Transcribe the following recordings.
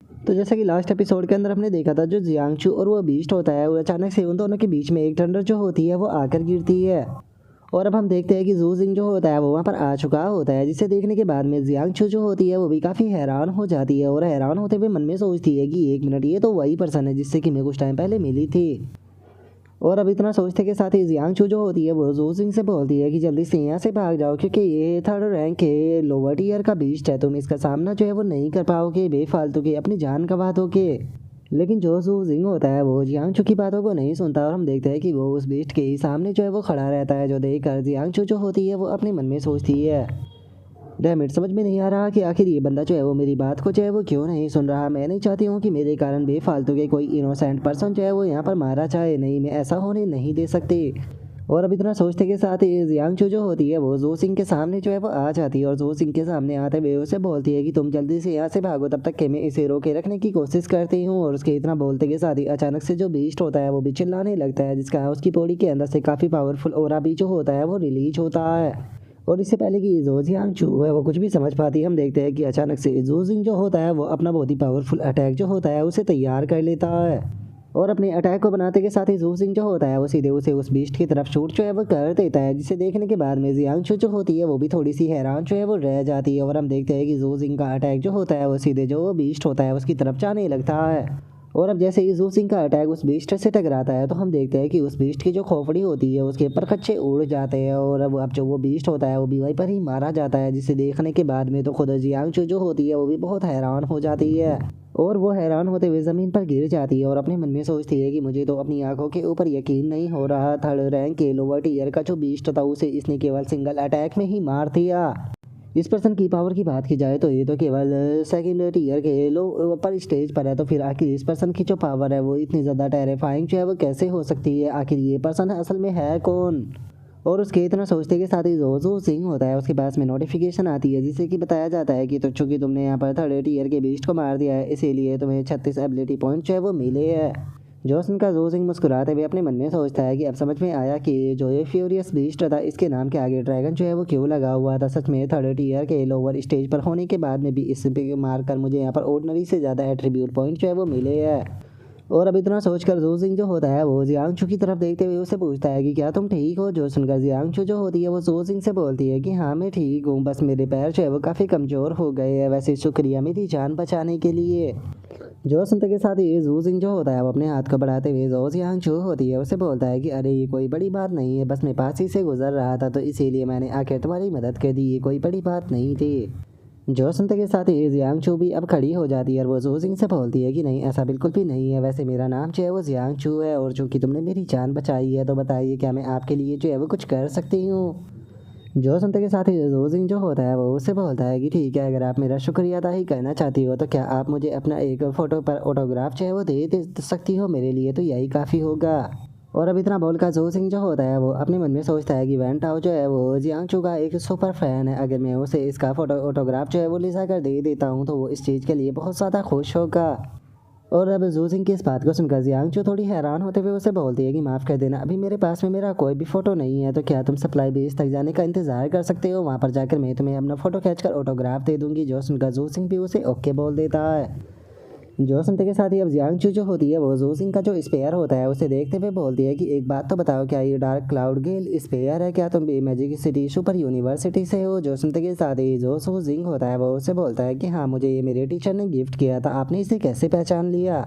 तो जैसा कि लास्ट एपिसोड के अंदर हमने देखा था, जो जियांगचू और वो बीस्ट होता है, वो अचानक से उन दोनों के बीच में एक थंडर जो होती है वो आकर गिरती है। और अब हम देखते हैं कि जू जिंग जो होता है वो वहाँ पर आ चुका होता है, जिसे देखने के बाद में जियांगचू जो होती है वो भी काफ़ी हैरान हो जाती है और हैरान होते हुए मन में सोचती है कि एक मिनट, ये तो वही पर्सन है जिससे कि मैं कुछ टाइम पहले मिली थी। और अब इतना सोचते के साथ ही जियांगचू जो होती है वो जू जिंग से बोलती है कि जल्दी से यहाँ से भाग जाओ, क्योंकि ये थर्ड रैंक के लोअर टीयर का बीस्ट है, तुम इसका सामना जो है वो नहीं कर पाओगे, बेफालतू की अपनी जान गंवा दोगे। लेकिन जो जू जिंग होता है वो जियांगचू की बातों को नहीं सुनता और हम देखते हैं कि वो उस बीस्ट के ही सामने जो है वो खड़ा रहता है, जो देखकर जियांगचू जो होती है वो अपने मन में सोचती है, डैम इट, समझ में नहीं आ रहा कि आखिर ये बंदा जो है वो मेरी बात को जो है वो क्यों नहीं सुन रहा। मैं नहीं चाहती हूँ कि मेरे कारण बेफालतू के कोई इनोसेंट पर्सन जो है वो यहाँ पर मारा जाए, नहीं, मैं ऐसा होने नहीं दे सकती। और अब इतना सोचते के साथ ही जियांगचू जो होती है वो जू सिंह के सामने जो है वो आ जाती है और जू सिंह के सामने आते हुए उसे बोलती है कि तुम जल्दी से यहाँ से भागो, तब तक कि मैं इसे रोके रखने की कोशिश करती हूँ। और उसके इतना बोलते के साथ ही अचानक से जो बीस्ट होता है वो भी चिल्लाने लगता है, जिसका उसकी बॉडी के अंदर से काफ़ी पावरफुल ऑरा भी जो होता है वो रिलीज होता है। और इससे पहले कि जो जियांगचू है वो कुछ भी समझ पाती, हम देखते हैं कि अचानक से जू जिंग जो होता है वो अपना बहुत ही पावरफुल अटैक जो होता है उसे तैयार कर लेता है। और अपने अटैक को बनाते के साथ ही जू सिंह जो होता है वो सीधे उसे उस बीस्ट की तरफ शूट जो है वो कर देता है, जिसे देखने के बाद में जियांगचू जो होती है वो भी थोड़ी सी हैरान जो है वो रह जाती है। और हम देखते हैं कि जू सिंह का अटैक जो होता है वो सीधे जो बीस्ट होता है उसकी तरफ जाने लगता है। और अब जैसे ही जू सिंह का अटैक उस बीस्ट से टकराता है तो हम देखते हैं कि उस बीस्ट की जो खोपड़ी होती है उसके ऊपर कच्चे उड़ जाते हैं और अब जो वो बीस्ट होता है वो भी वहीं पर ही मारा जाता है, जिसे देखने के बाद में तो खुद जियांगचू जो होती है वो भी बहुत हैरान हो जाती है और वो हैरान होते हुए ज़मीन पर गिर जाती है और अपने मन में सोचती है कि मुझे तो अपनी आंखों के ऊपर यकीन नहीं हो रहा, थर्ड रैंक के लोअर टीयर का जो बीस्ट था उसे इसने केवल सिंगल अटैक में ही मार दिया। इस पर्सन की पावर की बात की जाए तो ये तो केवल सेकंड टीयर के लो पर स्टेज पर है, तो फिर आखिर इस पर्सन की जो पावर है वो इतनी ज़्यादा टेरिफाइंग जो है वो कैसे हो सकती है, आखिर ये पर्सन असल में है कौन। और उसके इतना सोचते के साथ ही जो सिंह होता है उसके पास में नोटिफिकेशन आती है, जिससे कि बताया जाता है कि तो चूंकि तुमने यहाँ पर थर्ड टीयर के बीस्ट को मार दिया है इसीलिए तुम्हें 36 एबिलिटी पॉइंट जो है वो मिले हैं। जोसन का जो सिंह मुस्कुराते हुए अपने मन में सोचता है कि अब समझ में आया कि जो ये फ्यूरियस बीस्ट था इसके नाम के आगे ड्रैगन जो है वो क्यों लगा हुआ था। सच में थर्ड ईयर के लोअर स्टेज पर होने के बाद में भी इस पे मारकर मुझे यहाँ पर ऑर्डिनरी से ज़्यादा एट्रीब्यूट पॉइंट जो है वो मिले हैं। और अब इतना सोचकर जो सिंह जो होता है वो जियांगचू की तरफ देखते हुए उससे पूछता है कि क्या तुम ठीक हो। जो सुनकर जियांगचू जो होती है वो जो सिंह से बोलती है कि हाँ मैं ठीक हूँ, बस मेरे पैर जो है वो काफ़ी कमज़ोर हो गए हैं, वैसे शुक्रिया मेरी जान बचाने के लिए। जो सुनते के साथ ही जू सिंह जो होता है वो अपने हाथ को बढ़ाते हुए जो जियांगचू होती है उससे बोलता है कि अरे ये कोई बड़ी बात नहीं है, बस मैं पास ही से गुजर रहा था तो इसीलिए मैंने आखिर तुम्हारी मदद कर दी, ये कोई बड़ी बात नहीं थी। जो सुनते के साथ ही जियांगचू भी अब खड़ी हो जाती है और वो जू सिंह से बोलती है कि नहीं ऐसा बिल्कुल भी नहीं है, वैसे मेरा नाम जो है वो जियांगचू है और चूंकि तुमने मेरी जान बचाई है तो बताइए क्या मैं आपके लिए जो है वो कुछ कर सकती हूँ। जो सुनते के साथ ही जो सिंह जो होता है वो उससे बोलता है कि ठीक है, अगर आप मेरा शुक्रिया अदा ही करना चाहती हो तो क्या आप मुझे अपना एक फ़ोटो पर ऑटोग्राफ जो है वो दे सकती हो, मेरे लिए तो यही काफ़ी होगा। और अब इतना बोलकर जो सिंह जो होता है वो अपने मन में सोचता है कि वैन टाओ जो है वो जियांगचू का एक सुपर फैन है, अगर मैं उसे इसका ऑटोग्राफ जो है वो लिखा कर दे देता हूँ तो वो इस चीज़ के लिए बहुत ज़्यादा खुश होगा। और अब जू सिंह की इस बात को सुनकर जियांगचू थोड़ी हैरान होते हुए उसे बोलती है कि माफ़ कर देना, अभी मेरे पास में मेरा कोई भी फ़ोटो नहीं है, तो क्या तुम सप्लाई बेस तक जाने का इंतज़ार कर सकते हो, वहाँ पर जाकर मैं तुम्हें अपना फ़ोटो खींचकर ऑटोग्राफ दे दूँगी। जो सुनकर जू सिंह भी उसे ओके बोल देता है। जो सुनते के साथ ही अब जियांगचू जो होती है वो जू सिंह का जो स्पेयर होता है उसे देखते हुए बोलती है कि एक बात तो बताओ, क्या ये डार्क क्लाउड गेल स्पेयर है, क्या तुम भी मैजिक सिटी सुपर यूनिवर्सिटी से हो। जो सुनते के साथ ही जो सू जिंग होता है वो उसे बोलता है कि हाँ मुझे ये मेरे टीचर ने गिफ्ट किया था, आपने इसे कैसे पहचान लिया।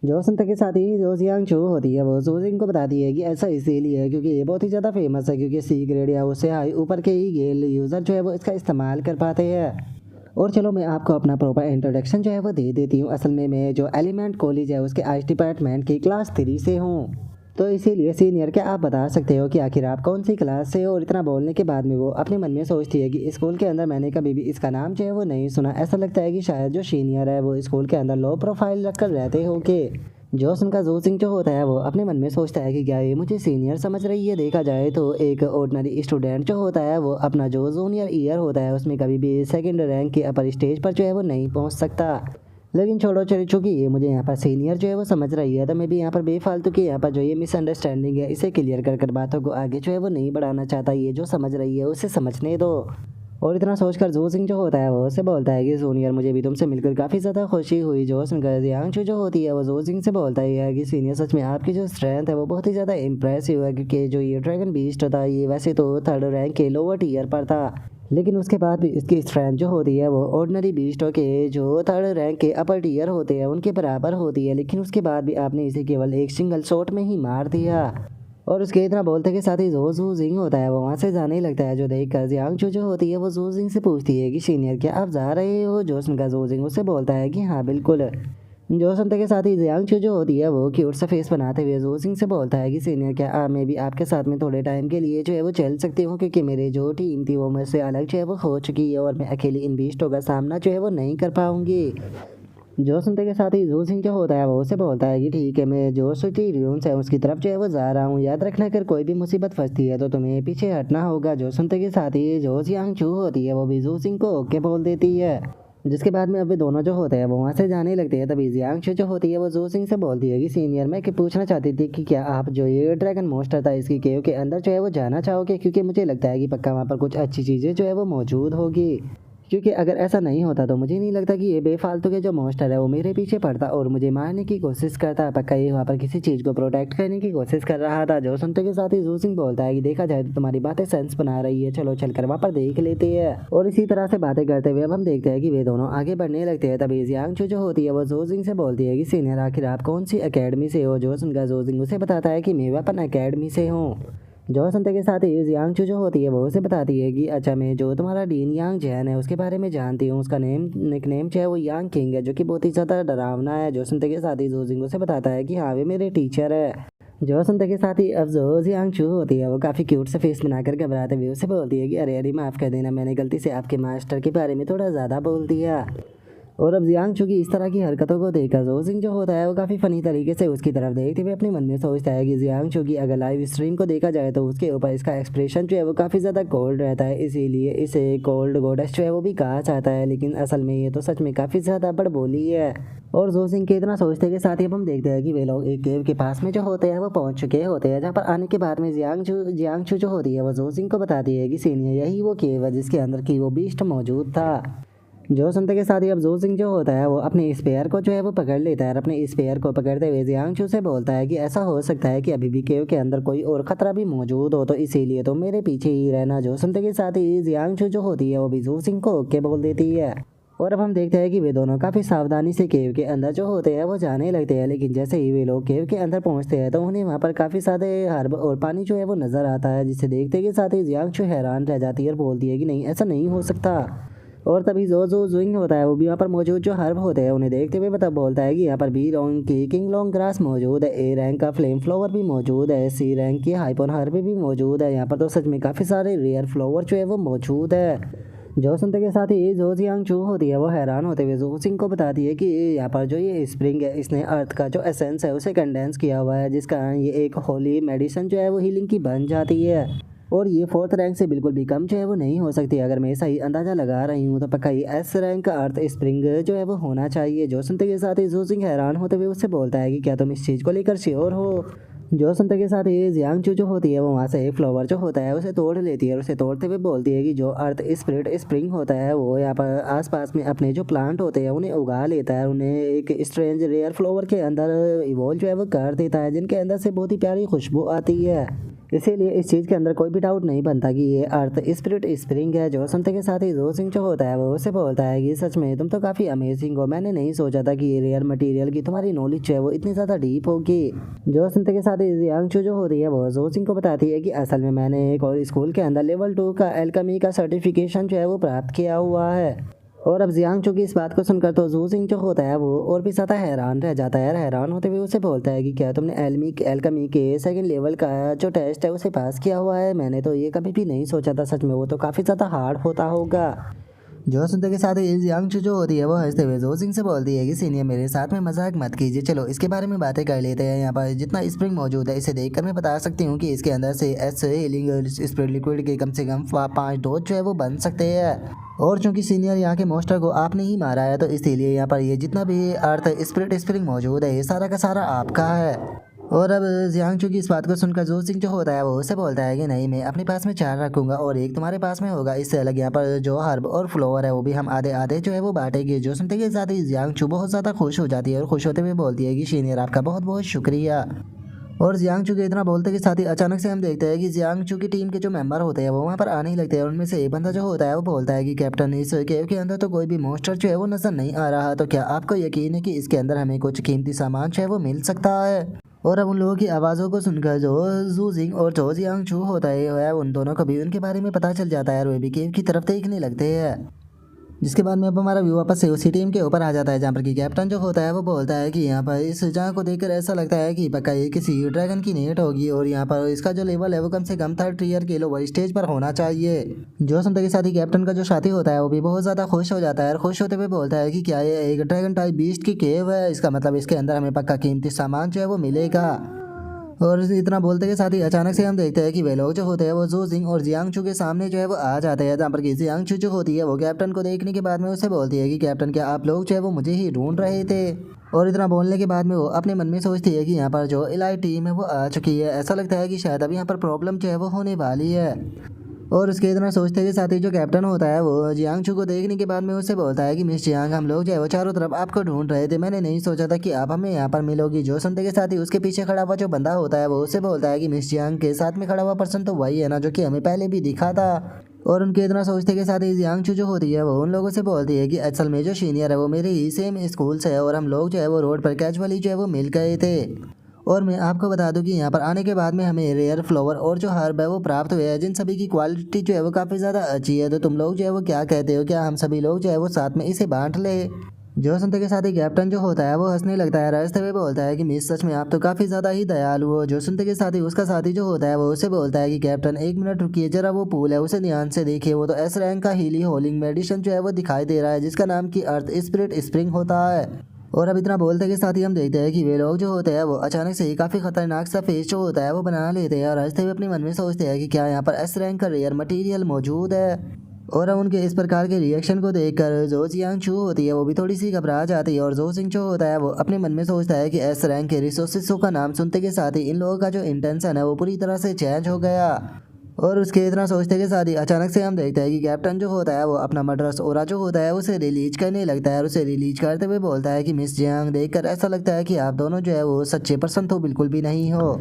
जो सुनते के साथ ही जो जियांगचू होती है वो जू सिंह को बताती है कि ऐसा इसीलिए है क्योंकि ये बहुत ही ज़्यादा फेमस है, क्योंकि सी ग्रेड या उससे हाई ऊपर के ही गेल यूज़र जो है वो इसका इस्तेमाल कर पाते हैं। और चलो मैं आपको अपना प्रॉपर इंट्रोडक्शन जो है वो दे देती हूँ। असल में मैं जो एलिमेंट कॉलेज है उसके आर्ट्स डिपार्टमेंट की क्लास 3 से हूँ, तो इसीलिए सीनियर क्या आप बता सकते हो कि आखिर आप कौन सी क्लास से हो। और इतना बोलने के बाद में वो अपने मन में सोचती है कि स्कूल के अंदर मैंने कभी भी इसका नाम जो है वो नहीं सुना, ऐसा लगता है कि शायद जो सीनियर है वो स्कूल के अंदर लो प्रोफाइल रखकर रहते हो के। जो उनका जो सिंह जो होता है वो अपने मन में सोचता है कि क्या ये मुझे सीनियर समझ रही है। देखा जाए तो एक ऑर्डिनरी स्टूडेंट जो होता है वो अपना जो जूनियर ईयर होता है उसमें कभी भी सेकंड रैंक के अपर स्टेज पर जो है वो नहीं पहुंच सकता। लेकिन छोड़ो, चलो चूँकि ये मुझे यहाँ पर सीनियर जो है वो समझ रही है तो मैं भी यहाँ पर बेफालतू की यहाँ पर जो ये मिसअंडरस्टैंडिंग है इसे क्लियर कर बातों को आगे जो है वो नहीं बढ़ाना चाहता। ये जो समझ रही है उसे समझने दो। और इतना सोचकर जो सिंह जो होता है वो उससे बोलता है कि जूनियर मुझे भी तुमसे मिलकर काफ़ी ज़्यादा खुशी हुई। जो सुनकर जियांशु जो होती है वो जो सिंह से बोलता है कि सीनियर सच में आपकी जो स्ट्रेंथ है वो बहुत ही ज़्यादा इम्प्रेसिव है, क्योंकि जो ये ड्रैगन बीस्ट था ये वैसे तो 3rd रैंक के लोअर टीयर पर था, लेकिन उसके बाद भी इसकी स्ट्रेंथ जो होती है वो ऑर्डिनरी बीस्टों के जो 3rd रैंक के अपर टीयर होते हैं उनके बराबर होती है, लेकिन उसके बाद भी आपने इसे केवल एक सिंगल शॉट में ही मार दिया। और उसके इतना बोलते के साथ ही जो जिंग होता है वो वहाँ से जाने लगता है, जो देख कर जियांगचू जो होती है वो जो जिंग से पूछती है कि सीनियर क्या आप जा रहे हो। जो सुनकर जो जिंग उससे बोलता है कि हाँ बिल्कुल। जो सुनते के साथ ही जियांगचू जो होती है वो क्यूट सा फेस बनाते हुए जो सिंह से बोलता है कि सीनियर क्या मैं भी आपके साथ में थोड़े टाइम के लिए जो है वो चल सकती हूँ, क्योंकि मेरी जो टीम थी वो मुझसे अलग जो है वो हो चुकी है और मैं अकेली इन बीस्टों का सामना जो है वो नहीं कर पाऊंगी। जो सुनते के साथ ही जो सिंह जो होता है वो उसे बोलता है कि ठीक है मैं जो सिटी ड्यून्स है उसकी तरफ जो है वो जा रहा हूँ, याद रखना अगर कोई भी मुसीबत फंसती है तो तुम्हें पीछे हटना होगा। जो सुनते के साथ ही जो जियांगचू होती है वो भी जो सिंह को ओके बोल देती है, जिसके बाद में अभी दोनों जो होते हैं वो वहाँ से जाने लगते हैं। तभी जियांगशु जो होती है वो जो सिंह से बोलती है कि सीनियर मैं पूछना चाहती थी कि क्या आप जो ये ड्रैगन मोस्टर था इसकी केव के अंदर जो है वो जाना चाहोगे, क्योंकि मुझे लगता है कि पक्का वहाँ पर कुछ अच्छी चीज़ें जो है वो मौजूद होगी, क्योंकि अगर ऐसा नहीं होता तो मुझे नहीं लगता कि ये बेफालतू के जो मॉन्स्टर है वो मेरे पीछे पड़ता और मुझे मारने की कोशिश करता। पक्का ये वहाँ पर किसी चीज़ को प्रोटेक्ट करने की कोशिश कर रहा था। जो सुनते के साथ ही जू सिंह बोलता है कि देखा जाए तो तुम्हारी बातें सेंस बना रही है, चलो चलकर वहाँ पर देख लेते हैं। और इसी तरह से बातें करते हुए अब हम देखते हैं कि वे दोनों आगे बढ़ने लगते हैं। तभी जियांगचू जो होती है वो जू सिंह से बोलती है कि सीनियर आखिर आप कौन सी अकेडमी से हो। जो सुनकर जू सिंह उसे बताता है कि मैं वेपन अकेडमी से हूँ। जो सुनते के साथ ही जियांगचू जो होती है वो उसे बताती है कि अच्छा मैं जो तुम्हारा डीन यांग जैन है उसके बारे में जानती हूँ, उसका निकनेम जो है वो यांग किंग है, जो कि बहुत ही ज़्यादा डरावना है। जो सुनते के साथ ही जो जिंग उसे बताता है कि हाँ वे मेरे टीचर है। जो सुनते के साथ ही अब जो जियांगचू होती है वो काफ़ी क्यूट सा फेस बनाकर घबराते हुए उसे बोलती है कि अरे अरे माफ़ कर देना, मैंने गलती से आपके मास्टर के बारे में थोड़ा ज़्यादा बोल दिया। और अब जियांगचू की इस तरह की हरकतों को देखकर जो सिंह जो होता है वो काफ़ी फनी तरीके से उसकी तरफ देखते हुए अपने मन में सोचता है कि जियांगचू की अगर लाइव स्ट्रीम को देखा जाए तो उसके ऊपर इसका एक्सप्रेशन जो है वो काफ़ी ज़्यादा कोल्ड रहता है, इसीलिए इसे कोल्ड गोडेस जो है वो भी कहा जाता है, लेकिन असल में ये तो सच में काफ़ी ज़्यादा बड़बोली है। और जो सिंह के इतना सोचते के साथ ही अब हम देखते हैं कि वे लोग एक केव के पास में जो होते हैं वो पहुंच चुके होते हैं, जहाँ पर आने के बाद में जियांगचू जो होती है वो जो सिंह को बताती है कि सीनियर यही वो केव है जिसके अंदर की वो बीस्ट मौजूद था। जो सुनते के साथ ही अब जो सिंह जो होता है वो अपने स्पेयर को जो है वो पकड़ लेता है और अपने स्पेयर को पकड़ते हुए जियांगचू से बोलता है कि ऐसा हो सकता है कि अभी भी केव के अंदर कोई और खतरा भी मौजूद हो, तो इसीलिए तो मेरे पीछे ही रहना। जो सुनते के साथ ही जियांगचू जो होती है वो भी जो सिंह को ओके बोल देती है। और अब हम देखते हैं कि वे दोनों काफ़ी सावधानी से केव के अंदर जो होते हैं वो जाने लगते हैं, लेकिन जैसे ही वे लोग केव के अंदर पहुंचते हैं तो उन्हें वहाँ पर काफ़ी सारे हर्ब और पानी जो है वो नज़र आता है, जिसे देखते के साथ ही जियांगचू हैरान रह जाती है और बोलती है कि नहीं ऐसा नहीं हो सकता। और तभी जो जुइंग होता है वो भी वहाँ पर मौजूद जो हर्ब होते हैं उन्हें देखते हुए बोलता है कि यहाँ पर बी रैंक की किंग लॉन्ग ग्रास मौजूद है, ए रैंक का फ्लेम फ्लावर भी मौजूद है, सी रैंक की हाइपोन हर्ब भी मौजूद है। यहाँ पर तो सच में काफ़ी सारे रेयर फ्लावर जो है वो मौजूद है। जो सुनते के साथ ही जो जियांगचू होती है वो हैरान होते हुए जो सिंह को बताती है कि यहाँ पर जो ये स्प्रिंग है इसने अर्थ का जो एसेंस है उसे कंडेंस किया हुआ है, जिस कारण ये एक होली मेडिसिन जो है वो हीलिंग की बन जाती है और ये 4th रैंक से बिल्कुल भी कम जो है वो नहीं हो सकती। अगर मैं सही अंदाज़ा लगा रही हूँ तो पक्का ये एस रैंक का अर्थ स्प्रिंग जो है वो होना चाहिए। जो सुनते के साथ ही जो सिंह हैरान होते हुए उससे बोलता है कि क्या तुम इस चीज़ को लेकर श्योर हो। जो सुनते के साथ ही जियांगचू जो होती है वो वहाँ से एक फ्लावर जो होता है उसे तोड़ लेती है और उसे तोड़ते हुए बोलती है कि जो अर्थ स्पिरिट स्प्रिंग होता है वो यहाँ पर आसपास में अपने जो प्लांट होते हैं उन्हें उगा लेता है, उन्हें एक स्ट्रेंज रेयर फ्लावर के अंदर इवॉल्व जो है वो कर देता है, जिनके अंदर से बहुत ही प्यारी खुशबू आती है। इसीलिए इस चीज़ के अंदर कोई भी डाउट नहीं बनता कि ये अर्थ स्पिरिट स्प्रिंग है। जो सुनते के साथ ही जो सिंह जो होता है वो उसे बोलता है कि सच में तुम तो काफ़ी अमेजिंग हो, मैंने नहीं सोचा था कि ये रेयर मटेरियल की तुम्हारी नॉलेज जो है वो इतनी ज़्यादा डीप होगी। जो सुनते के साथ ही जियांगचू जो होती है वो जो सिंह को बताती है कि असल में मैंने एक और स्कूल के अंदर लेवल 2 का एल्केमी का सर्टिफिकेशन जो है वो प्राप्त किया हुआ है। और अब जियांगचू की इस बात को सुनकर तो जू सिंह जो होता है वो और भी ज़्यादा हैरान रह जाता है। हैरान होते हुए उसे बोलता है कि क्या तुमने एल्केमी के 2nd लेवल का जो टेस्ट है उसे पास किया हुआ है, मैंने तो ये कभी भी नहीं सोचा था, सच में वो तो काफ़ी ज़्यादा हार्ड होता होगा। जो सुनते के साथ ही जियांगचू जो होती है वो हंसते हुए जो सिंह से बोलती है कि सीनियर मेरे साथ में मजाक मत कीजिए, चलो इसके बारे में बातें कर लेते हैं। यहाँ पर जितना स्प्रिंग मौजूद है इसे देखकर मैं बता सकती हूँ कि इसके अंदर से एस हीलिंग स्प्रिट लिक्विड के कम से कम 5 डोज जो है वो बन सकते हैं। और चूंकि सीनियर यहाँ के मोस्टर को आपने ही मारा है तो इसीलिए यहाँ पर ये जितना भी अर्थ स्प्रिट स्प्रिंग मौजूद है ये सारा का सारा आपका है। और अब जियांगचू की इस बात को सुनकर जो सिंह जो होता है वो उससे बोलता है कि नहीं, मैं अपने पास में 4 रखूंगा और एक तुम्हारे पास में होगा। इससे अलग यहाँ पर जो हर्ब और फ्लोवर है वो भी हम आधे आधे जो है वो बांटेंगे। जो सुनते के साथ ही जियांगचू बहुत ज़्यादा खुश हो जाती है और खुश होते हुए बोलती है कि सीनियर आपका बहुत बहुत शुक्रिया। और जियांगचू के इतना बोलते के साथ ही अचानक से हम देखते हैं कि जियांगचू की टीम के जो मेंबर होते हैं वो वहाँ पर आने ही लगते हैं। और उनमें से एक बंदा जो होता है वो बोलता है कि कैप्टन, इस केव के अंदर तो कोई भी मॉन्स्टर जो है वो नजर नहीं आ रहा, तो क्या आपको यकीन है कि इसके अंदर हमें कुछ कीमती सामान जो है वो मिल सकता है। और अब उन लोगों की आवाज़ों को सुनकर जो जू जिंग और जो जियांगचू होता है उन दोनों को भी उनके बारे में पता चल जाता है और वे भी केव की तरफ देखने लगते हैं। जिसके बाद में अब हमारा व्यू वापस से उसी टीम के ऊपर आ जाता है जहाँ पर कि कैप्टन जो होता है वो बोलता है कि यहाँ पर इस जगह को देखकर ऐसा लगता है कि पक्का ये किसी ड्रैगन की नेट होगी और यहाँ पर इसका जो लेवल है वो कम से कम 3rd टियर के लोअर स्टेज पर होना चाहिए। जो सुनते के साथ ही कैप्टन का जो साथी होता है वो भी बहुत ज़्यादा खुश हो जाता है और खुश होते हुए बोलता है कि क्या ये एक ड्रैगन टाइप बीस्ट की केव है, इसका मतलब इसके अंदर हमें पक्का कीमती सामान जो है वो मिलेगा। और इतना बोलते के साथ ही अचानक से हम देखते हैं कि वे लोग जो होते हैं वो जू जिंग और जियांगचू के सामने जो है वो आ जाते हैं जहाँ पर कि जियांगचू जो होती है वो कैप्टन को देखने के बाद में उससे बोलती है कि कैप्टन, क्या आप लोग जो है वो मुझे ही ढूंढ रहे थे। और इतना बोलने के बाद में वो अपने मन में सोचती है कि यहाँ पर जो इलाइट टीम है वो आ चुकी है, ऐसा लगता है कि शायद अब यहाँ पर प्रॉब्लम जो है वो होने वाली है। और उसके इतना सोचते के साथ ही जो कैप्टन होता है वो जियांगचू को देखने के बाद में उससे बोलता है कि मिस जियांग, हम लोग जो है वो चारों तरफ आपको ढूंढ रहे थे, मैंने नहीं सोचा था कि आप हमें यहाँ पर मिलोगी। जो सुनते के साथ ही उसके पीछे खड़ा हुआ जो बंदा होता है वो उससे बोलता है कि मिस जियांग के साथ में खड़ा हुआ पर्सन तो वही है ना जो कि हमें पहले भी दिखा था। और उनके इतना सोचते के साथ ही जियांगचू जो होती है वो उन लोगों से बोलती है कि असल में जो सीनियर है वो मेरे ही सेम स्कूल से है और हम लोग जो है वो रोड पर कैजुअली जो है वो मिल गए थे। और मैं आपको बता दूं कि यहाँ पर आने के बाद में हमें रेयर फ्लावर और जो हर्ब है वो प्राप्त हुए हैं, जिन सभी की क्वालिटी जो है वो काफ़ी ज़्यादा अच्छी है। तो तुम लोग जो है वो क्या कहते हो, क्या हम सभी लोग जो है वो साथ में इसे बांट ले। जो सुनते के साथ ही कैप्टन जो होता है वो हंसने लगता है, रास्ते में बोलता है कि मिस सच में आप तो काफ़ी ज़्यादा ही दयालु हो। जो सुनते के साथ ही उसका साथी जो होता है वो उसे बोलता है कि कैप्टन, 1 मिनट रुकिए जरा, वो पूल है उसे ध्यान से देखिए, वो तो एस रैंक का हीली होलिंग मेडिसिन जो है वो दिखाई दे रहा है जिसका नाम की अर्थ स्पिरिट स्प्रिंग होता है। और अब इतना बोलते के साथ ही हम देखते हैं कि वे लोग जो होते हैं वो अचानक से ही काफ़ी खतरनाक सा फेस जो होता है वो बना लेते हैं और हंसते हुए अपने मन में सोचते हैं कि क्या यहाँ पर एस रैंक का रेयर मटेरियल मौजूद है। और अब उनके इस प्रकार के रिएक्शन को देखकर जो जियांगचू होती है वो भी थोड़ी सी घबरा जाती है और जो सिंह जो होता है वो अपने मन में सोचता है कि एस रैंक के रिसोर्सेस का नाम सुनते के साथ ही इन लोगों का जो इंटेंशन है वो पूरी तरह से चेंज हो गया। और उसके इतना सोचते के साथ ही अचानक से हम देखते हैं कि कैप्टन जो होता है वो अपना मर्डरस ओरा जो होता है उसे रिलीज करने लगता है और उसे रिलीज करते हुए बोलता है कि मिस जियांग, देखकर ऐसा लगता है कि आप दोनों जो है वो सच्चे पर्सन तो बिल्कुल भी नहीं हो।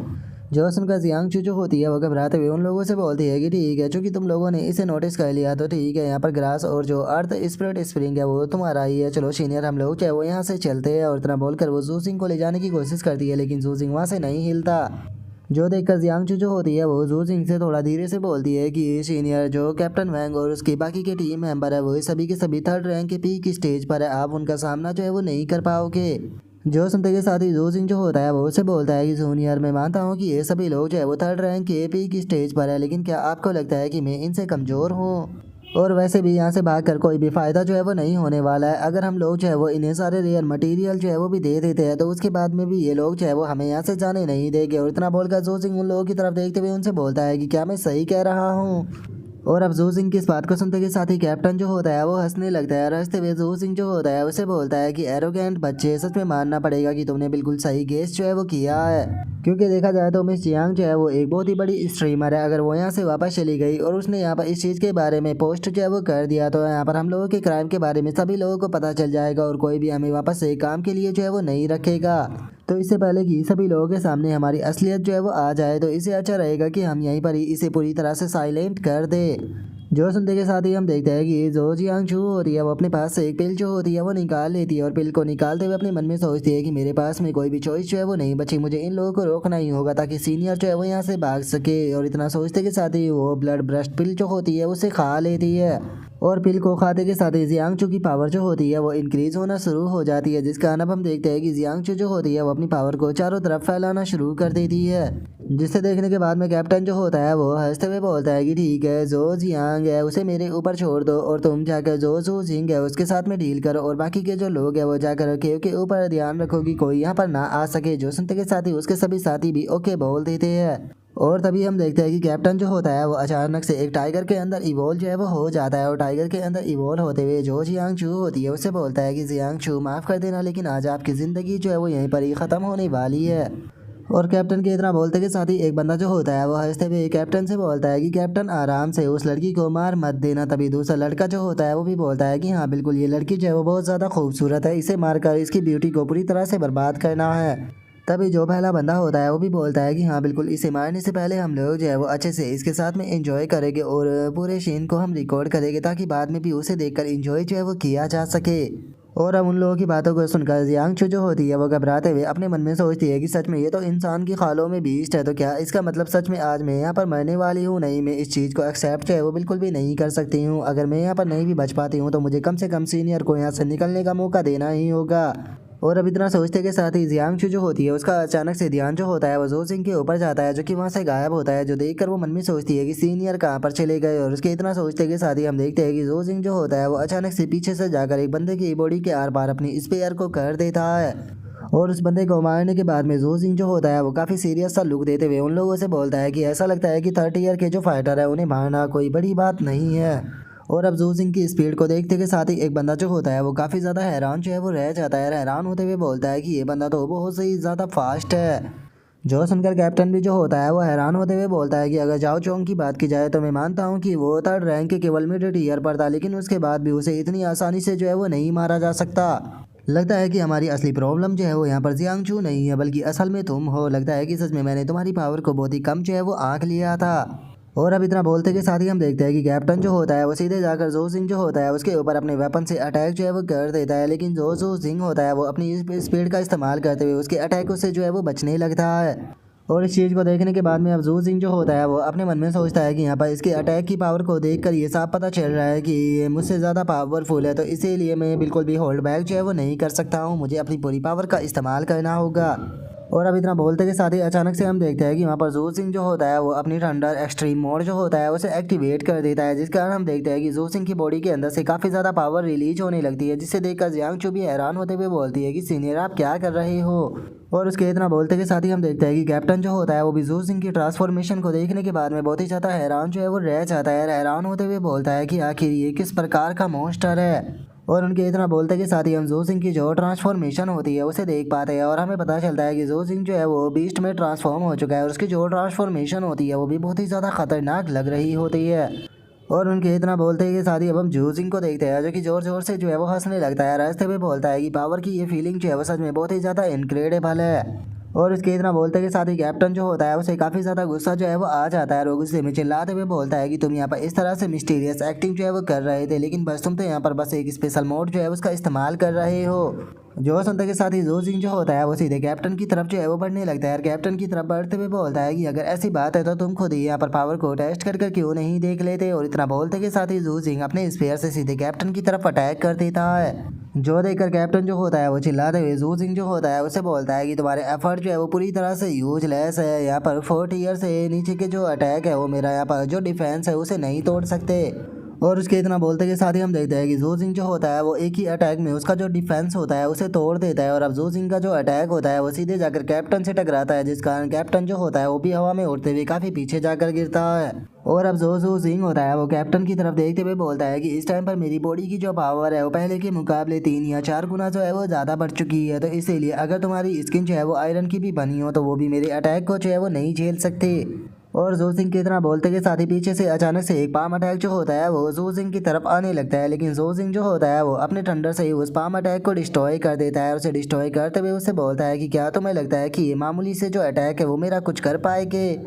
जो सुनकर जियांगचू जो होती है वो घबराते हुए उन लोगों से बोलती है कि ठीक है, चूंकि तुम लोगों ने इसे नोटिस कर लिया तो ठीक है, यहाँ पर ग्रास और जो अर्थ स्प्रिट स्प्रिंग है वो तुम्हारा ही है। चलो सीनियर, हम लोग चाहे वो यहाँ से चलते हैं। और इतना बोलकर वो जू सिंह को ले जाने की कोशिश करती है लेकिन जू सिंह वहाँ से नहीं हिलता। जो देखकर जियांगचू जो होती है वो जू सिंह से थोड़ा धीरे से बोलती है कि सीनियर, जो कैप्टन वैंग और उसकी बाकी के टीम मेंबर है वो सभी के सभी 3rd रैंक के पीक स्टेज पर है, आप उनका सामना जो है वो नहीं कर पाओगे। जो सुनते के साथ ही जू सिंह जो होता है वो उसे बोलता है कि जूनियर, मैं मानता हूँ कि ये सभी लोग जो है वो 3rd रैंक के पीक स्टेज पर है, लेकिन क्या आपको लगता है कि मैं इनसे कमज़ोर हूँ? और वैसे भी यहाँ से भागकर कोई भी फ़ायदा जो है वो नहीं होने वाला है। अगर हम लोग जो है वो इन्हें सारे रेयर मटेरियल जो है वो भी दे देते हैं तो उसके बाद में भी ये लोग जो है वो हमें यहाँ से जाने नहीं देंगे। और इतना बोलकर जो सिंह उन लोगों की तरफ देखते हुए उनसे बोलता है कि क्या मैं सही कह रहा हूँ? और अब जू सिंह की इस बात को सुनते के साथ ही कैप्टन जो होता है वो हंसने लगता है और हंसते हुए जू सिंह जो होता है उसे बोलता है कि एरोगेंट बच्चे, सच में मानना पड़ेगा कि तुमने बिल्कुल सही गेस जो है वो किया है। क्योंकि देखा जाए तो मिस जियांग जो है वो एक बहुत ही बड़ी स्ट्रीमर है। अगर वो यहाँ से वापस चली गई और उसने यहाँ पर इस चीज़ के बारे में पोस्ट जो है वो कर दिया तो यहाँ पर हम लोगों के क्राइम के बारे में सभी लोगों को पता चल जाएगा और कोई भी हमें वापस से काम के लिए जो है वो नहीं रखेगा। तो इससे पहले कि सभी लोगों के सामने हमारी असलियत जो है वो आ जाए तो इसे अच्छा रहेगा कि हम यहीं पर ही इसे पूरी तरह से साइलेंट कर दे। जो सुनते के साथ ही हम देखते हैं कि जो जियांगचू होती है वो अपने पास से एक पिल जो होती है वो निकाल लेती है और पिल को निकालते हुए अपने मन में सोचती है कि मेरे पास में कोई भी चॉइस जो है वो नहीं बची, मुझे इन लोगों को रोकना ही होगा ताकि सीनियर जो है वो यहाँ से भाग सके। और इतना सोचते के साथ ही वो ब्लड ब्रस्ट पिल जो होती है उसे खा लेती है और पिल को खाते के साथ ही जियांगचू की पावर जो होती है वो इंक्रीज होना शुरू हो जाती है, जिसका अब हम देखते हैं कि जियांगचू जो होती है वो अपनी पावर को चारों तरफ फैलाना शुरू कर देती है। जिसे देखने के बाद में कैप्टन जो होता है वो हंसते हुए बोलता है कि ठीक है, जो जियांग है उसे मेरे ऊपर छोड़ दो और तुम जाकर जो जू सिंह है उसके साथ में डील करो और बाकी के जो लोग हैं वो जाकर केव के ऊपर ध्यान रखो कि कोई यहाँ पर ना आ सके। जो सुनते के साथ ही उसके सभी साथी भी ओके बोल देते हैं। और तभी हम देखते हैं कि कैप्टन जो होता है वो अचानक से एक टाइगर के अंदर इवॉल्व जो है वो हो जाता है और टाइगर के अंदर इवॉल्व होते हुए जो जियांगचू होती है उससे बोलता है कि जियांगचू, माफ़ कर देना लेकिन आज आपकी ज़िंदगी जो है वो यहीं पर ही ख़त्म होने वाली है। और कैप्टन के इतना बोलते के साथ ही एक बंदा जो होता है वो हंसते हुए कैप्टन से बोलता है कि कैप्टन आराम से उस लड़की को मार मत देना। तभी दूसरा लड़का जो होता है वो भी बोलता है कि हाँ बिल्कुल, ये लड़की जो है वो बहुत ज़्यादा खूबसूरत है, इसे मारकर इसकी ब्यूटी को पूरी तरह से बर्बाद करना है। तभी जो पहला बंदा होता है वो भी बोलता है कि हाँ बिल्कुल, इसे मारने से पहले हम लोग जो है वो अच्छे से इसके साथ में एंजॉय करेंगे और पूरे सीन को हम रिकॉर्ड करेंगे ताकि बाद में भी उसे देखकर एंजॉय जो है वो किया जा सके। और अब उन लोगों की बातों को सुनकर जियांग जो होती है वो घबराते हुए अपने मन में सोचती है कि सच में ये तो इंसान की खालों में बीस्ट है, तो क्या इसका मतलब सच में आज मैं यहाँ पर मरने वाली हूँ? नहीं, मैं इस चीज़ को एक्सेप्ट जो है वो बिल्कुल भी नहीं कर सकती हूँ। अगर मैं यहाँ पर नहीं भी बच पाती हूँ तो मुझे कम से कम सीनियर को यहाँ से निकलने का मौका देना ही होगा। और अब इतना सोचते के साथ ही जियांगशु जो होती है उसका अचानक से ध्यान जो होता है वो जो सिंह के ऊपर जाता है, जो कि वहाँ से गायब होता है। जो देखकर वो मन में सोचती है कि सीनियर कहाँ पर चले गए। और उसके इतना सोचते के साथ ही हम देखते हैं कि जो सिंह जो होता है वो अचानक से पीछे से जाकर एक बंदे की बॉडी के आर पार अपनी स्पेयर को कर देता है। और उस बंदे को मारने के बाद में जो सिंह जो होता है वो काफ़ी सीरियस सा लुक देते हुए उन लोगों से बोलता है कि ऐसा लगता है कि 30 ईयर के जो फाइटर है उन्हें मारना कोई बड़ी बात नहीं है। और अब जू सिंह की स्पीड को देखते के साथ ही एक बंदा जो होता है वो काफ़ी ज़्यादा हैरान जो है वो रह जाता है। हैरान होते हुए बोलता है कि ये बंदा तो बहुत ही ज़्यादा फास्ट है। जो सुनकर कैप्टन भी जो होता है वो हैरान होते हुए बोलता है कि अगर जाओ चोंग की बात की जाए तो मैं मानता हूँ कि वो 3rd रैंक के केवल मिड ईयर पर था, लेकिन उसके बाद भी उसे इतनी आसानी से जो है वो नहीं मारा जा सकता। लगता है कि हमारी असली प्रॉब्लम जो है वो यहाँ पर जियांगशु नहीं है बल्कि असल में तुम हो। लगता है कि सच में मैंने तुम्हारी पावर को बहुत ही कम जो है वो आंक लिया था। और अब इतना बोलते के साथ ही हम देखते हैं कि कैप्टन जो होता है वो सीधे जाकर जो सिंह जो होता है उसके ऊपर अपने वेपन से अटैक जो है वो कर देता है। लेकिन जो सिंह होता है वो अपनी स्पीड का इस्तेमाल करते हुए उसके अटैकों से जो है वो बचने लगता है। और इस चीज़ को देखने के बाद में अब जू सिंह जो होता है वो अपने मन में सोचता है कि यहाँ पर इसके अटैक की पावर को देखकर ये साफ पता चल रहा है कि ये मुझसे ज़्यादा पावरफुल है, तो इसीलिए मैं बिल्कुल भी होल्ड बैक जो है वो नहीं कर सकता हूँ, मुझे अपनी पूरी पावर का इस्तेमाल करना होगा। और अब इतना बोलते के साथ ही अचानक से हम देखते हैं कि वहाँ पर जू सिंह जो होता है वो अपनी थंडर एक्सट्रीम मोड जो होता है उसे एक्टिवेट कर देता है, जिस कारण हम देखते हैं कि जू सिंह की बॉडी के अंदर से काफ़ी ज़्यादा पावर रिलीज होने लगती है, जिससे देखकर जियांगशु भी हैरान होते हुए बोलती है कि सीनियर आप क्या कर रहे हो। और उसके इतना बोलते के साथ ही हम देखते हैं कि कैप्टन जो होता है वो भी जू सिंह की ट्रांसफॉर्मेशन को देखने के बाद में बहुत ही ज़्यादा हैरान जो है वो रह जाता है। हैरान होते हुए बोलता है कि आखिर ये किस प्रकार का मॉन्स्टर है। और उनके इतना बोलते के साथ ही हम जो सिंह की जो ट्रांसफॉर्मेशन होती है उसे देख पाते हैं और हमें पता चलता है कि जो सिंह जो है वो बीस्ट में ट्रांसफॉर्म हो चुका है और उसकी जो ट्रांसफॉर्मेशन होती है वो भी बहुत ही ज़्यादा खतरनाक लग रही होती है। और उनके इतना बोलते के साथ ही अब हम जू सिंह को देखते हैं, जो कि ज़ोर ज़ोर से जो है वो हंसने लगता है। रास्ते में बोलता है कि पावर की ये फीलिंग जो है वो सच में बहुत ही ज़्यादा इनक्रेडिबल है। और इसके इतना बोलते के साथ ही कैप्टन जो होता है उसे काफ़ी ज़्यादा गुस्सा जो है वो आ जाता है और वो गुस्से में चिल्लाते हुए बोलता है कि तुम यहाँ पर इस तरह से मिस्टीरियस एक्टिंग जो है वो कर रहे थे, लेकिन बस तुम तो यहाँ पर बस एक स्पेशल मोड जो है उसका इस्तेमाल कर रहे हो। जो सुनते के साथ ही जो सिंह जो होता है वो सीधे कैप्टन की तरफ जो है वो बढ़ने लगता है और कैप्टन की तरफ बढ़ते हुए बोलता है कि अगर ऐसी बात है तो तुम खुद ही यहाँ पर पावर को टेस्ट कर क्यों नहीं देख लेते। और इतना बोलते के साथ ही जो सिंह अपने स्पेयर से सीधे कैप्टन की तरफ अटैक कर देता है। जो देखकर कैप्टन जो होता है वो चिल्लाते हुए जू सिंह जो होता है उसे बोलता है कि तुम्हारे एफर्ट जो है वो पूरी तरह से यूजलेस है। यहाँ पर 40 ईयर से नीचे के जो अटैक है वो मेरा यहाँ पर जो डिफेंस है उसे नहीं तोड़ सकते। और उसके इतना बोलते के साथ ही हम देखते हैं कि जू सिंह जो होता है वो एक ही अटैक में उसका जो डिफेंस होता है उसे तोड़ देता है। और अब जू सिंह का जो अटैक होता है वो सीधे जाकर कैप्टन से टकराता है, जिस कारण कैप्टन जो होता है वो भी हवा में उड़ते हुए काफ़ी पीछे जाकर गिरता है। और अब जो सिंह होता है वो कैप्टन की तरफ देखते हुए बोलता है कि इस टाइम पर मेरी बॉडी की जो पावर है वो पहले के मुकाबले 3 या 4 गुना जो है वो ज़्यादा बढ़ चुकी है, तो इसीलिए अगर तुम्हारी स्किन जो है वो आयरन की भी बनी हो तो वो भी मेरे अटैक को जो है वो नहीं झेल सकते। और जो सिंह की तरह बोलते के साथ ही पीछे से अचानक से एक पाम अटैक जो होता है वो जो सिंह की तरफ आने लगता है, लेकिन जो सिंह जो होता है वो अपने थंडर से ही उस पाम अटैक को डिस्ट्रॉय कर देता है। और उसे डिस्ट्रॉय करते हुए उससे बोलता है कि क्या तुम्हें लगता है कि ये मामूली से जो अटैक है वो मेरा कुछ कर पाएंगे।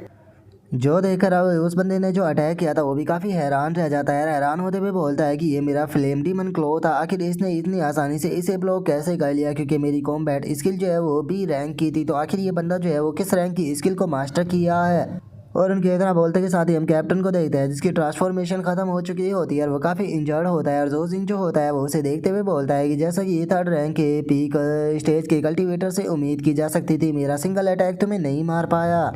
जो देखकर अब उस बंदे ने जो अटैक किया था वो भी काफ़ी हैरान रह जाता है। हैरान होते हुए बोलता है कि ये मेरा फ्लेम डीमन क्लो था, आखिर इसने इतनी आसानी से इसे ब्लॉक कैसे कर लिया, क्योंकि मेरी कॉम्बैट स्किल जो है वो बी रैंक की थी, तो आखिर ये बंदा जो है वो किस रैंक की स्किल को मास्टर किया है। और उनके इतना बोलते के साथ ही हम कैप्टन को देखते हैं जिसकी ट्रांसफॉर्मेशन खत्म हो चुकी होती है और वो काफ़ी इंजर्ड होता है। और जो सिंह जो होता है वो उसे देखते हुए बोलता है कि जैसा कि ये 3rd रैंक के पीक स्टेज के कल्टीवेटर से उम्मीद की जा सकती थी, मेरा सिंगल अटैक तुम्हें नहीं मार पाया।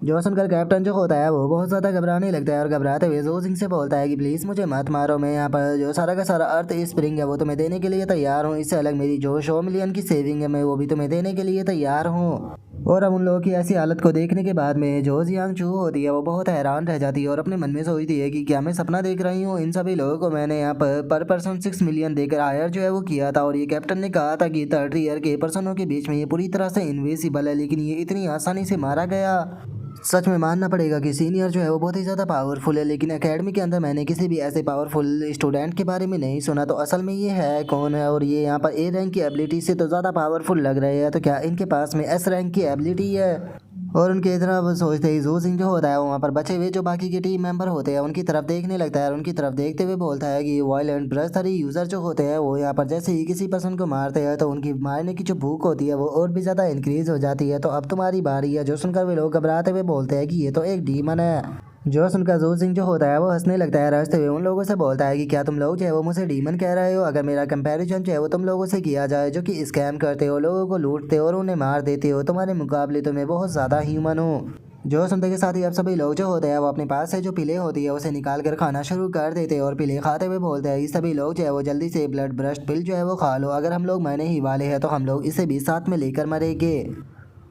जो सुनकर कैप्टन जो होता है वो बहुत ज़्यादा घबराने लगता है और घबराते हुए जो सिंह से बोलता है कि प्लीज़ मुझे मत मारो, मैं यहाँ पर जो सारा का सारा अर्थ स्प्रिंग है वो तुम्हें देने के लिए तैयार हूँ, इससे अलग मेरी जो 100 मिलियन की सेविंग है मैं वो भी तुम्हें देने के लिए तैयार हूँ। और अब उन लोगों की ऐसी हालत को देखने के बाद में जो जियांग चू होती है वो बहुत हैरान रह जाती है और अपने मन में सोचती है कि क्या मैं सपना देख रही हूँ। इन सभी लोगों को मैंने यहाँ पर पर्सन 6 मिलियन देकर हायर जो है वो किया था और ये कैप्टन ने कहा था कि 30 ईयर के पर्सनों के बीच में ये पूरी तरह से इनविजिबल है, लेकिन ये इतनी आसानी से मारा गया। सच में मानना पड़ेगा कि सीनियर जो है वो बहुत ही ज़्यादा पावरफुल है, लेकिन एकेडमी के अंदर मैंने किसी भी ऐसे पावरफुल स्टूडेंट के बारे में नहीं सुना। तो असल में ये है कौन है? और ये यहाँ पर ए रैंक की एबिलिटी से तो ज़्यादा पावरफुल लग रहे हैं, तो क्या इनके पास में एस रैंक की एबिलिटी है? और उनके इतना वो सोचते ही जू सिंह जो होता है वहाँ पर बचे हुए जो बाकी के टीम मेंबर होते हैं उनकी तरफ देखने लगता है और उनकी तरफ देखते हुए बोलता है कि वायलेंट ब्रस्टरी यूज़र जो होते हैं वो यहाँ पर जैसे ही किसी पर्सन को मारते हैं तो उनकी मारने की जो भूख होती है वो और भी ज़्यादा इंक्रीज हो जाती है। तो अब तुम्हारी बारी है। जो सुनकर वे लोग घबराते हुए बोलते हैं कि ये तो एक डीमन है। जो सुनकर जू सिंह जो होता है वो हंसने लगता है, हंसते हुए उन लोगों से बोलता है कि क्या तुम लोग जो है वो मुझे डीमन कह रहे हो? अगर मेरा कंपैरिजन जो है वो तुम लोगों से किया जाए जो कि स्कैम करते हो, लोगों को लूटते हो और उन्हें मार देते हो, तुम्हारे मुकाबले तो मैं बहुत ज़्यादा ह्यूमन हूँ। जो सुनते के साथ ही अब सभी लोग जो होते हैं वो अपने पास से जो पिले होती है उसे निकाल कर खाना शुरू कर देते हैं और पिले खाते हुए बोलते हैं कि सभी लोग जो है वो जल्दी से ब्लड ब्रस्ट पिल जो है वो खा लो, अगर हम लोग मरने ही वाले हैं तो हम लोग इसे भी साथ में लेकर मरेंगे।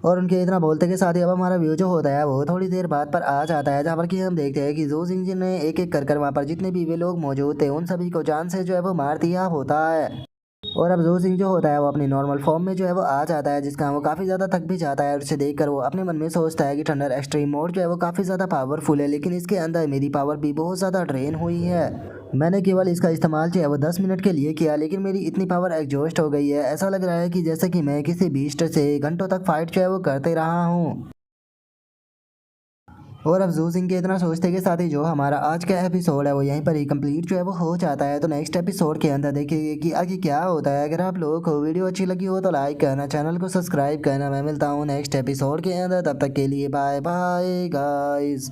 और उनके इतना बोलते के साथ ही अब हमारा व्यू जो होता है वो थोड़ी देर बाद पर आ जाता है, जहाँ पर कि हम देखते हैं कि जू सिंह जी ने एक एक कर वहाँ पर जितने भी वे लोग मौजूद थे उन सभी को जान से जो है वो मार दिया होता है। और अब जू सिंह जो होता है वो अपनी नॉर्मल फॉर्म में जो है वो आ जाता है, जिसका वो काफ़ी ज़्यादा थक भी जाता है और उसे देखकर वो अपने मन में सोचता है कि थंडर एक्सट्रीम मोड जो है वो काफ़ी ज़्यादा पावरफुल है, लेकिन इसके अंदर मेरी पावर भी बहुत ज़्यादा ड्रेन हुई है। मैंने केवल इसका इस्तेमाल जो है वो 10 मिनट के लिए किया, लेकिन मेरी इतनी पावर एग्जॉस्ट हो गई है, ऐसा लग रहा है कि जैसे कि मैं किसी बीस्ट से घंटों तक फाइट जो है वो करते रहा हूँ। और अब जू सिंह के इतना सोचते के साथ ही जो हमारा आज का एपिसोड है वो यहीं पर ही कंप्लीट जो है वो हो जाता है। तो नेक्स्ट एपिसोड के अंदर देखिए कि आगे क्या होता है। अगर आप लोगों को वीडियो अच्छी लगी हो तो लाइक करना, चैनल को सब्सक्राइब करना। मैं मिलता हूँ नेक्स्ट एपिसोड के अंदर, तब तक के लिए बाय बाय गाइस।